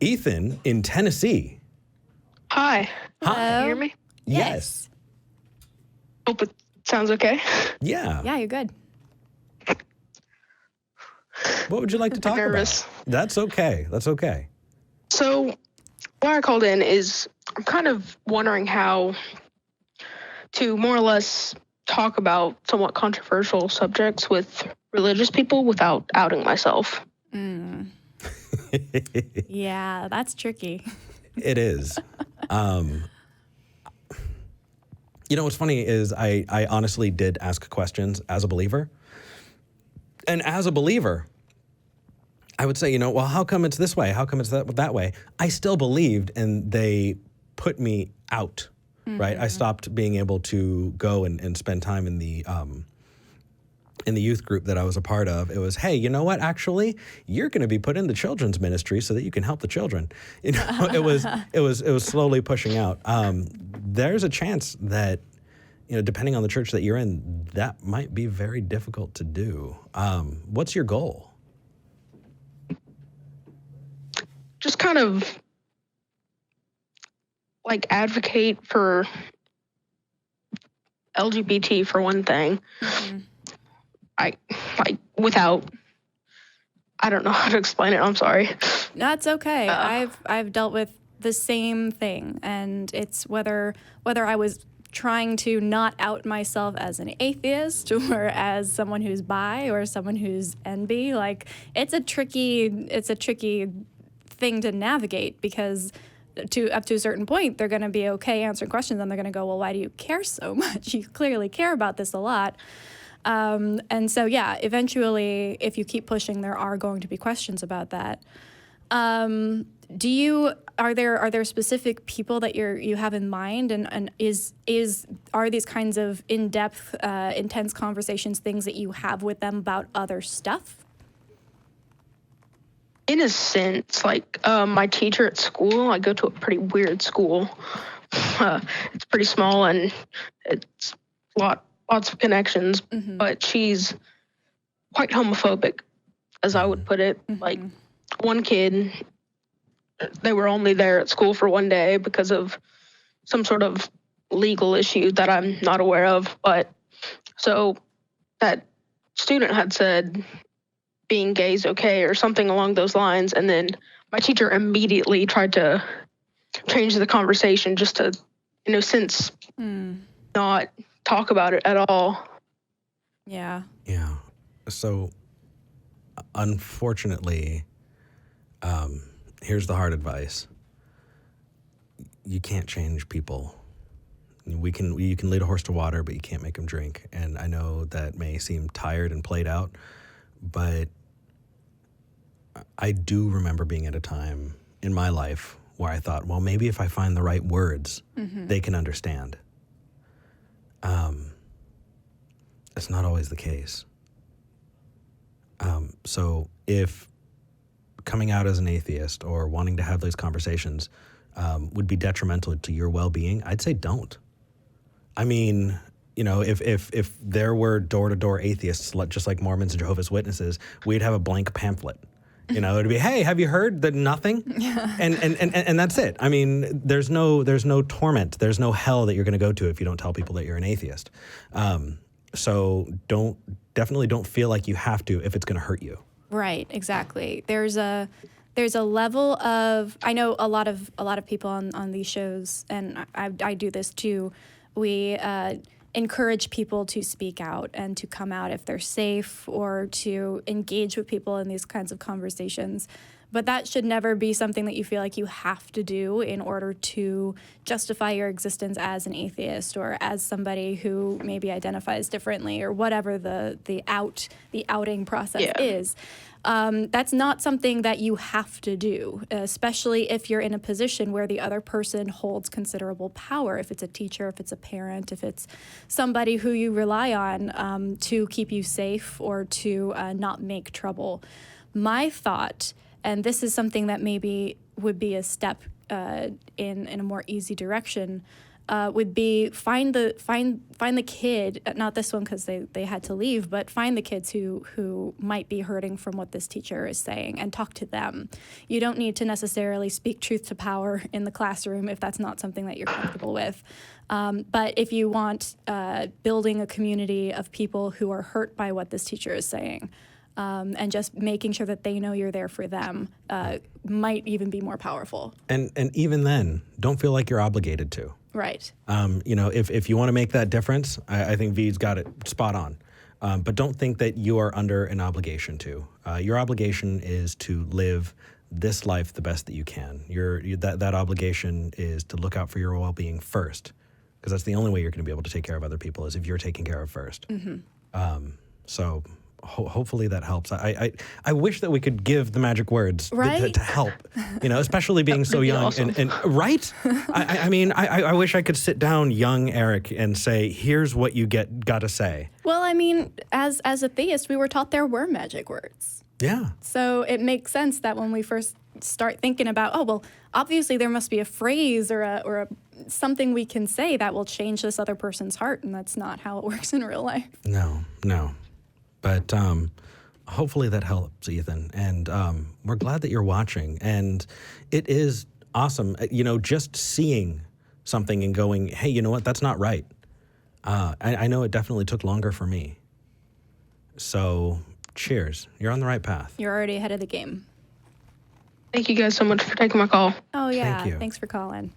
Heathen in Tennessee. Hi. Hi. Can you hear me? Yes. Hope it sounds okay. Yeah. Yeah, you're good. What would you like to talk Nervous. about? That's okay. That's okay. So, why I called in is I'm kind of wondering how to more or less talk about somewhat controversial subjects with religious people without outing myself. Yeah, that's tricky. It is. You know, what's funny is I honestly did ask questions as a believer. And as a believer, I would say, you know, well, how come it's this way? How come it's that way? I still believed, and they put me out, right? I stopped being able to go and spend time in the youth group that I was a part of. It was, hey, you know what? Actually, you're going to be put in the children's ministry so that you can help the children. You know, it was slowly pushing out. There's a chance that, you know, depending on the church that you're in, that might be very difficult to do. What's your goal? Just kind of like advocate for LGBT for one thing. I don't know how to explain it. I'm sorry. That's okay. I've dealt with the same thing, and it's whether I was trying to not out myself as an atheist or as someone who's bi or someone who's NB. Like, it's a tricky thing to navigate, because up to a certain point they're going to be okay answering questions, and they're going to go, well, why do you care so much? You clearly care about this a lot. And so, yeah, eventually, if you keep pushing, there are going to be questions about that. Are there specific people that you have in mind, and are these kinds of in-depth, intense conversations things that you have with them about other stuff? In a sense, like my teacher at school, I go to a pretty weird school. It's pretty small, and it's lots of connections, but she's quite homophobic, as I would put it. Like, one kid, they were only there at school for one day because of some sort of legal issue that I'm not aware of. But so that student had said being gay is okay or something along those lines. And then my teacher immediately tried to change the conversation just to, since not talk about it at all. Yeah. Yeah. So, unfortunately, here's the hard advice. You can't change people. You can lead a horse to water, but you can't make him drink. And I know that may seem tired and played out, but I do remember being at a time in my life where I thought, well, maybe if I find the right words, they can understand. It's not always the case. So if coming out as an atheist or wanting to have those conversations would be detrimental to your well-being, I'd say don't. I mean, if there were door-to-door atheists, just like Mormons and Jehovah's Witnesses, we'd have a blank pamphlet. It'd be, hey, have you heard that nothing? Yeah. And that's it. I mean, there's no torment, there's no hell that you're going to go to if you don't tell people that you're an atheist. So definitely don't feel like you have to if it's going to hurt you. Right, exactly. There's a level of, I know a lot of people on these shows, and I do this too. We encourage people to speak out and to come out if they're safe, or to engage with people in these kinds of conversations. But that should never be something that you feel like you have to do in order to justify your existence as an atheist or as somebody who maybe identifies differently, or whatever the outing process is. That's not something that you have to do, especially if you're in a position where the other person holds considerable power. If it's a teacher, if it's a parent, if it's somebody who you rely on to keep you safe or to not make trouble. My thought, and this is something that maybe would be a step in a more easy direction, would be find the kid, not this one because they had to leave, but find the kids who might be hurting from what this teacher is saying and talk to them. You don't need to necessarily speak truth to power in the classroom if that's not something that you're comfortable with. But if you want building a community of people who are hurt by what this teacher is saying, and just making sure that they know you're there for them might even be more powerful. And even then, don't feel like you're obligated to. Right. If you want to make that difference, I think V's got it spot on. But don't think that you are under an obligation to. Your obligation is to live this life the best that you can. That obligation is to look out for your well-being first, because that's the only way you're going to be able to take care of other people is if you're taken care of first. So hopefully that helps. I wish that we could give the magic words to help, especially being so young. Awesome. And right? I wish I could sit down young Eric and say, here's what you got to say. Well, I mean, as a theist, we were taught there were magic words. Yeah. So it makes sense that when we first start thinking about, obviously there must be a phrase or a something we can say that will change this other person's heart, and that's not how it works in real life. No. But hopefully that helps, Ethan. And we're glad that you're watching. And it is awesome, just seeing something and going, hey, you know what? That's not right. I know it definitely took longer for me. So cheers. You're on the right path. You're already ahead of the game. Thank you guys so much for taking my call. Oh, yeah. Thank you. Thanks for calling.